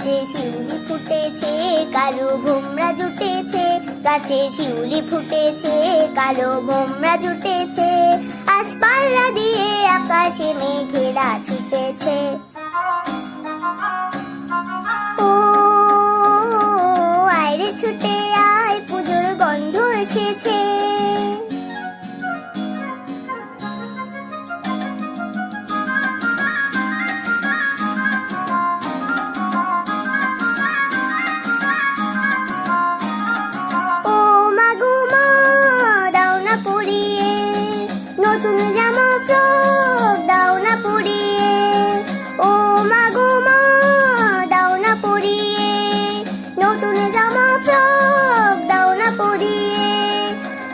গাছে শিউলি ফুটেছে, কালো ভোমরা জুটেছে। গাছে শিউলি ফুটেছে, কালো ভোমরা জুটেছে। আজ পাল্লা দিয়ে আকাশে মেঘেরা ছুটেছে। ও আয়রে ছুটে আয়, পুজোর গন্ধ এসেছে। নতুন জামা ফ্রক দাও না পরিয়ে, ও মা গো মা দাও না পরিয়ে। নতুন জামা ফ্রক দাও না পরিয়ে,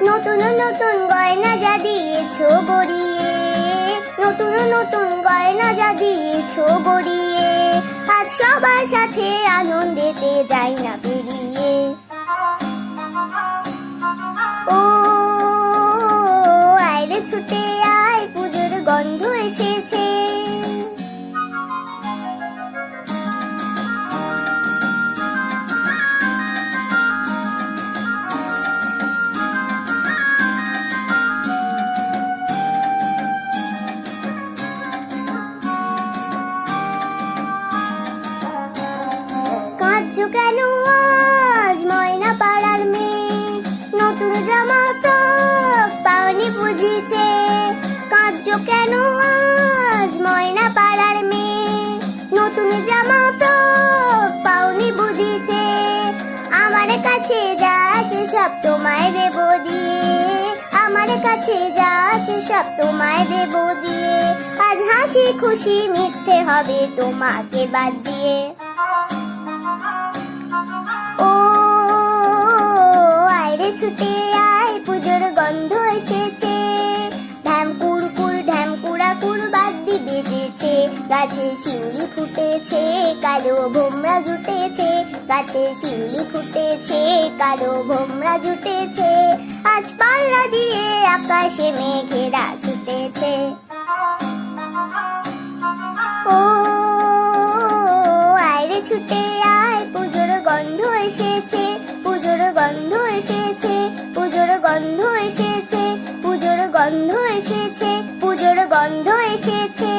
নতুন নতুন গয়না যা দিয়েছো গড়িয়ে। নতুন নতুন গয়না যা দিয়েছো গড়িয়ে। আজ সবার সাথে আনন্দেতে যাই না বেরিয়ে। ও আয়রে ছুটে আয়, পুজোর গন্ধ এসেছে। কাঁদছো কেন আজ ময়না পাড়ার মেয়ে? নতুন জামা ফ্রক পাওনি বুঝিছে। কাঁদছো কেন আজ ময়না পাড়ার মেয়ে? নতুন জামা ফ্রক পাওনি বুঝিছে। আমার কাছে যা আছে সব তোমায় দেব দিয়ে। আমার কাছে যা আছে সব তোমায় দেব দিয়ে। আজ হাসি খুশি মিথ্যে হবে তোমাকে বাদ দিয়ে। ও আয়রে ছুটে আয়, পুজোর গন্ধ এসেছে। ঢ্যাম কুড়কুড় ঢ্যাম কুড়াকুড় বাদ্যি বেজেছে। গাছে শিউলি ফুটেছে, কালো ভোমরা জুটেছে। গাছে শিউলি ফুটেছে, কালো ভোমরা জুটেছে। আজ পাল্লা দিয়ে আকাশে মেঘেরা ছুটেছে। ও আয়রে ছুটে আয়, পুজোর গন্ধ এসেছে। পুজোর গন্ধ এসেছে, পুজোর গন্ধ এসেছে, পুজোর গন্ধ এসেছে, পুজোর গন্ধ এসেছে।